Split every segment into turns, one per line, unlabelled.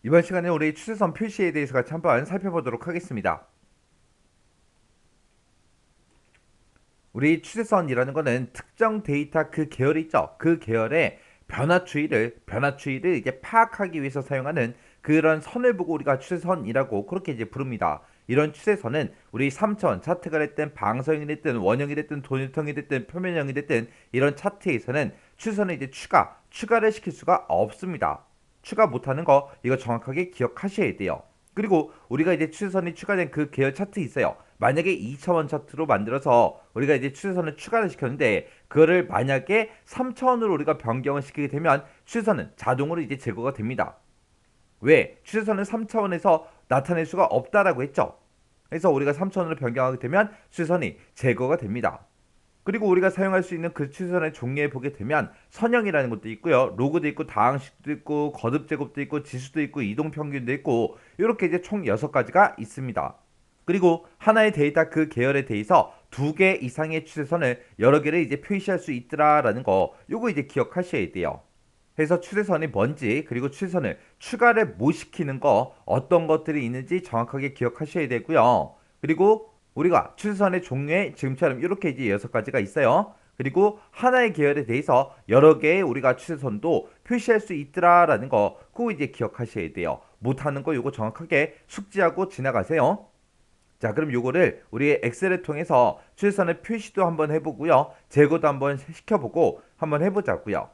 이번 시간에 우리 추세선 표시에 대해서 같이 한번 살펴보도록 하겠습니다. 우리 추세선이라는 것은 특정 데이터 그 계열이 있죠. 그 계열의 변화추이를 이제 파악하기 위해서 사용하는 그런 선을 보고 우리가 추세선이라고 그렇게 이제 부릅니다. 이런 추세선은 우리 3차원 차트가 됐든 방서형이 됐든 원형이 됐든 도형이 됐든 표면형이 됐든 이런 차트에서는 추세선을 이제 추가를 시킬 수가 없습니다. 추가 못하는 거 이거 정확하게 기억하셔야 돼요. 그리고 우리가 이제 추세선이 추가된 그 계열 차트 있어요. 만약에 2차원 차트로 만들어서 우리가 이제 추세선을 추가를 시켰는데 그거를 만약에 3차원으로 우리가 변경을 시키게 되면 추세선은 자동으로 이제 제거가 됩니다. 왜? 추세선을 3차원에서 나타낼 수가 없다라고 했죠. 그래서 우리가 3차원으로 변경하게 되면 추세선이 제거가 됩니다. 그리고 우리가 사용할 수 있는 그 추세선의 종류에 보게 되면 선형이라는 것도 있고요. 로그도 있고 다항식도 있고 거듭 제곱도 있고 지수도 있고 이동 평균도 있고 이렇게 이제 총 6가지가 있습니다. 그리고 하나의 데이터 그 계열에 대해서 2개 이상의 추세선을 여러 개를 이제 표시할 수 있더라라는 거 요거 이제 기억하셔야 돼요. 그래서 추세선이 뭔지 그리고 추세선을 추가를 못 시키는 거 어떤 것들이 있는지 정확하게 기억하셔야 되고요. 그리고 우리가 추세선의 종류에 지금처럼 이렇게 이제 6가지가 있어요. 그리고 하나의 계열에 대해서 여러 개의 우리가 추세선도 표시할 수 있더라라는 거 그거 이제 기억하셔야 돼요. 못하는 거 요거 정확하게 숙지하고 지나가세요. 자, 그럼 요거를 우리 엑셀을 통해서 추세선의 표시도 한번 해보고요. 제거도 한번 시켜보고 한번 해보자고요.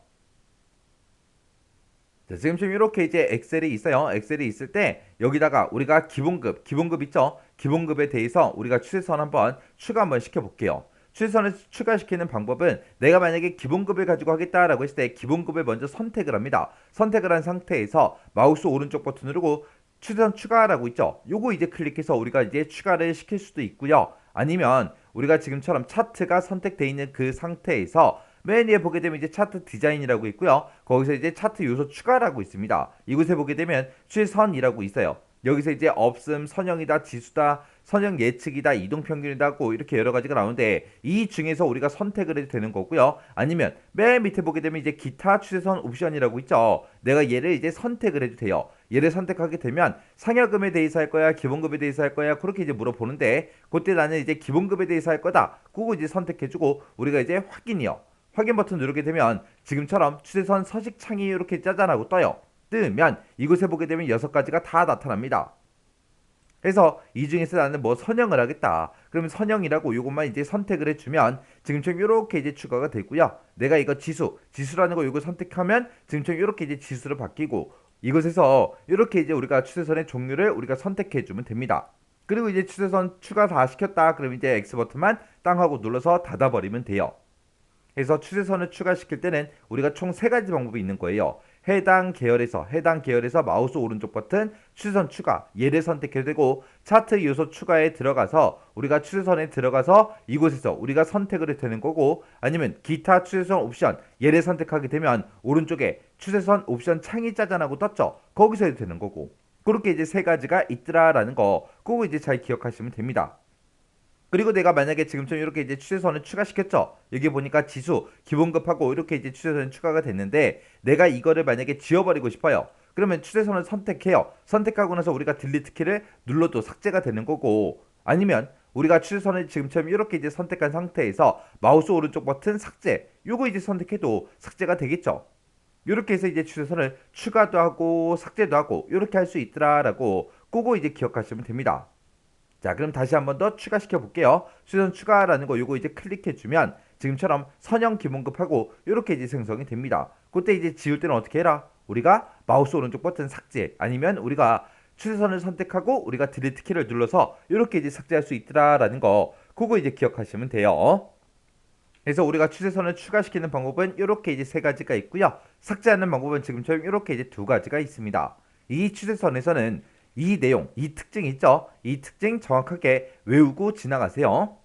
자, 지금 이렇게 이제 엑셀이 있어요. 엑셀이 있을 때 여기다가 우리가 기본급 있죠? 기본급에 대해서 우리가 추세선 한번 추가 한번 시켜볼게요. 추세선을 추가시키는 방법은 내가 만약에 기본급을 가지고 하겠다라고 했을 때 기본급을 먼저 선택을 합니다. 선택을 한 상태에서 마우스 오른쪽 버튼 누르고 추세선 추가라고 있죠? 요거 이제 클릭해서 우리가 이제 추가를 시킬 수도 있고요. 아니면 우리가 지금처럼 차트가 선택되어 있는 그 상태에서 맨 위에 보게 되면 이제 차트 디자인이라고 있고요. 거기서 이제 차트 요소 추가라고 있습니다. 이곳에 보게 되면 추세선이라고 있어요. 여기서 이제 없음, 선형이다, 지수다, 선형 예측이다, 이동평균이다 고 이렇게 여러 가지가 나오는데 이 중에서 우리가 선택을 해도 되는 거고요. 아니면 맨 밑에 보게 되면 이제 기타 추세선 옵션이라고 있죠. 내가 얘를 이제 선택을 해도 돼요. 얘를 선택하게 되면 상여금에 대해서 할 거야, 기본급에 대해서 할 거야 그렇게 이제 물어보는데 그때 나는 이제 기본급에 대해서 할 거다. 그거 이제 선택해주고 우리가 이제 확인이요. 확인 버튼 누르게 되면 지금처럼 추세선 서식창이 이렇게 짜잔하고 떠요. 뜨면 이곳에 보게 되면 6가지가 다 나타납니다. 그래서 이 중에서 나는 뭐 선형을 하겠다. 그러면 선형이라고 이것만 이제 선택을 해주면 지금처럼 이렇게 이제 추가가 되고요. 내가 이거 지수라는 거 이거 선택하면 지금처럼 이렇게 이제 지수로 바뀌고 이곳에서 이렇게 이제 우리가 추세선의 종류를 우리가 선택해주면 됩니다. 그리고 이제 추세선 추가 다 시켰다. 그럼 이제 X 버튼만 땅 하고 눌러서 닫아버리면 돼요. 그래서 추세선을 추가시킬 때는 우리가 총 3가지 방법이 있는 거예요. 해당 계열에서 마우스 오른쪽 버튼 추세선 추가 얘를 선택해도 되고 차트 요소 추가에 들어가서 우리가 추세선에 들어가서 이곳에서 우리가 선택을 해도 되는 거고 아니면 기타 추세선 옵션 얘를 선택하게 되면 오른쪽에 추세선 옵션 창이 짜잔하고 떴죠. 거기서 해도 되는 거고 그렇게 이제 3가지가 있더라라는 거 그거 이제 잘 기억하시면 됩니다. 그리고 내가 만약에 지금처럼 이렇게 이제 추세선을 추가시켰죠. 여기 보니까 지수, 기본급하고 이렇게 이제 추세선이 추가가 됐는데 내가 이거를 만약에 지워버리고 싶어요. 그러면 추세선을 선택해요. 선택하고 나서 우리가 딜리트 키를 눌러도 삭제가 되는 거고 아니면 우리가 추세선을 지금처럼 이렇게 이제 선택한 상태에서 마우스 오른쪽 버튼 삭제 요거 이제 선택해도 삭제가 되겠죠. 이렇게 해서 이제 추세선을 추가도 하고 삭제도 하고 이렇게 할 수 있더라라고 그거 이제 기억하시면 됩니다. 자, 그럼 다시 한번 더 추가시켜 볼게요. 수선 추가라는 거 요거 이제 클릭해 주면 지금처럼 선형 기본급하고 이렇게 이제 생성이 됩니다. 그때 이제 지울 때는 어떻게 해라? 우리가 마우스 오른쪽 버튼 삭제 아니면 우리가 추세선을 선택하고 우리가 딜리트 키를 눌러서 이렇게 이제 삭제할 수 있더라라는 거 그거 이제 기억하시면 돼요. 그래서 우리가 추세선을 추가시키는 방법은 이렇게 이제 3가지가 있고요. 삭제하는 방법은 지금처럼 이렇게 이제 2가지가 있습니다. 이 추세선에서는 이 내용, 이 특징 있죠? 이 특징 정확하게 외우고 지나가세요.